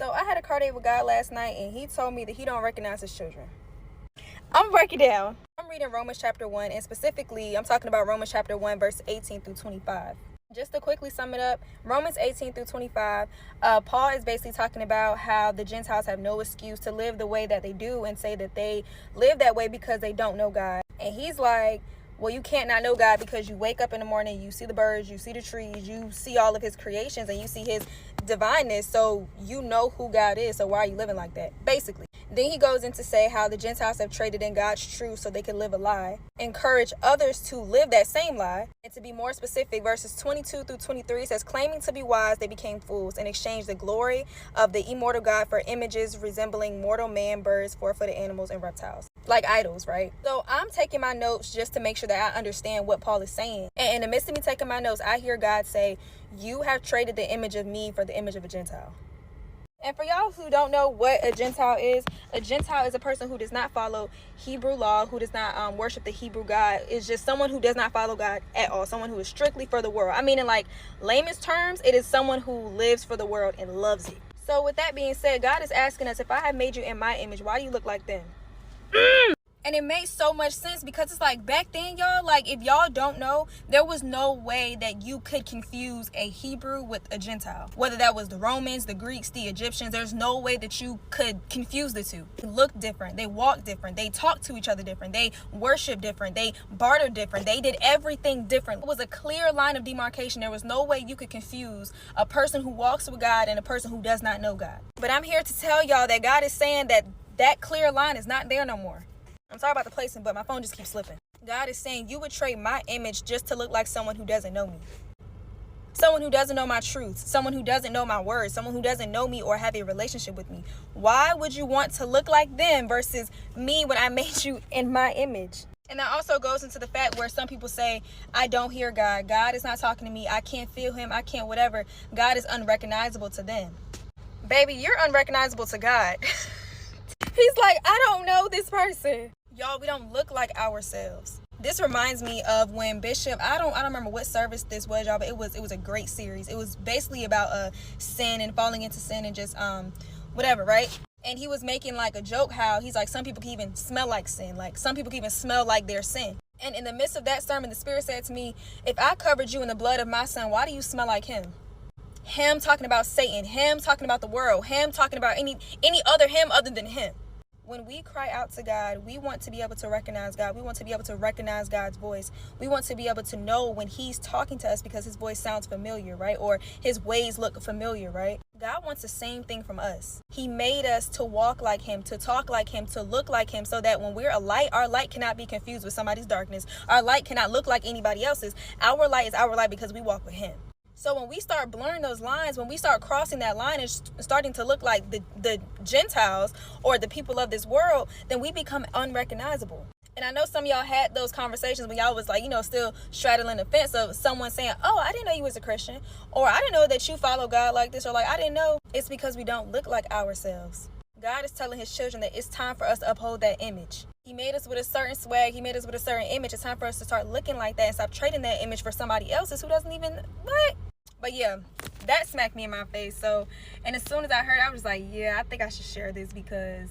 So I had a car date with God last night, and he told me that he don't recognize his children. I'm breaking down. I'm reading Romans chapter 1, and specifically, I'm talking about Romans chapter 1, verse 18 through 25. Just to quickly sum it up, Romans 18 through 25, Paul is basically talking about how the Gentiles have no excuse to live the way that they do and say that they live that way because they don't know God. And he's like, well, you can't not know God because you wake up in the morning, you see the birds, you see the trees, you see all of his creations, and you see his divineness, so you know who God is, so why are you living like that, basically. Then he goes in to say how the Gentiles have traded in God's truth so they can live a lie, encourage others to live that same lie. And to be more specific, verses 22 through 23 says, claiming to be wise, they became fools and exchanged the glory of the immortal God for images resembling mortal man, birds, four-footed animals, and reptiles. Like idols, right? So I'm taking my notes just to make sure that I understand what Paul is saying. And in the midst of me taking my notes, I hear God say, you have traded the image of me for the image of a Gentile. And for y'all who don't know what a Gentile is a person who does not follow Hebrew law, who does not worship the Hebrew God. It's just someone who does not follow God at all. Someone who is strictly for the world. I mean, in like layman's terms, it is someone who lives for the world and loves it. So with that being said, God is asking us, if I have made you in my image, why do you look like them? And it makes so much sense because it's like back then, y'all, like if y'all don't know, there was no way that you could confuse a Hebrew with a Gentile. Whether that was the Romans, the Greeks, the Egyptians, there's no way that you could confuse the two. They look different. They walk different. They talk to each other different. They worship different. They barter different. They did everything different. It was a clear line of demarcation. There was no way you could confuse a person who walks with God and a person who does not know God. But I'm here to tell y'all that God is saying that that clear line is not there no more. I'm sorry about the placing, but my phone just keeps slipping. God is saying you would trade my image just to look like someone who doesn't know me. Someone who doesn't know my truth. Someone who doesn't know my words. Someone who doesn't know me or have a relationship with me. Why would you want to look like them versus me when I made you in my image? And that also goes into the fact where some people say, I don't hear God. God is not talking to me. I can't feel him. I can't whatever. God is unrecognizable to them. Baby, you're unrecognizable to God. He's like, I don't know this person. Y'all, we don't look like ourselves. This reminds me of when Bishop, I don't remember what service this was, y'all, but it was a great series. It was basically about sin and falling into sin and just whatever, right? And he was making like a joke how he's like, some people can even smell like sin. Like some people can even smell like their sin. And in the midst of that sermon, the Spirit said to me, if I covered you in the blood of my son, why do you smell like him? Him talking about Satan, him talking about the world, him talking about any other him other than him. When we cry out to God, we want to be able to recognize God. We want to be able to recognize God's voice. We want to be able to know when he's talking to us because his voice sounds familiar, right? Or his ways look familiar, right? God wants the same thing from us. He made us to walk like him, to talk like him, to look like him, so that when we're a light, our light cannot be confused with somebody's darkness. Our light cannot look like anybody else's. Our light is our light because we walk with him. So when we start blurring those lines, when we start crossing that line and starting to look like the Gentiles or the people of this world, then we become unrecognizable. And I know some of y'all had those conversations when y'all was like, still straddling the fence of someone saying, oh, I didn't know you was a Christian, or I didn't know that you follow God like this, or like, I didn't know. It's because we don't look like ourselves. God is telling his children that it's time for us to uphold that image. He made us with a certain swag. He made us with a certain image. It's time for us to start looking like that and stop trading that image for somebody else's who doesn't even, what? But yeah, that smacked me in my face. So, and as soon as I heard, I was like, yeah, I think I should share this because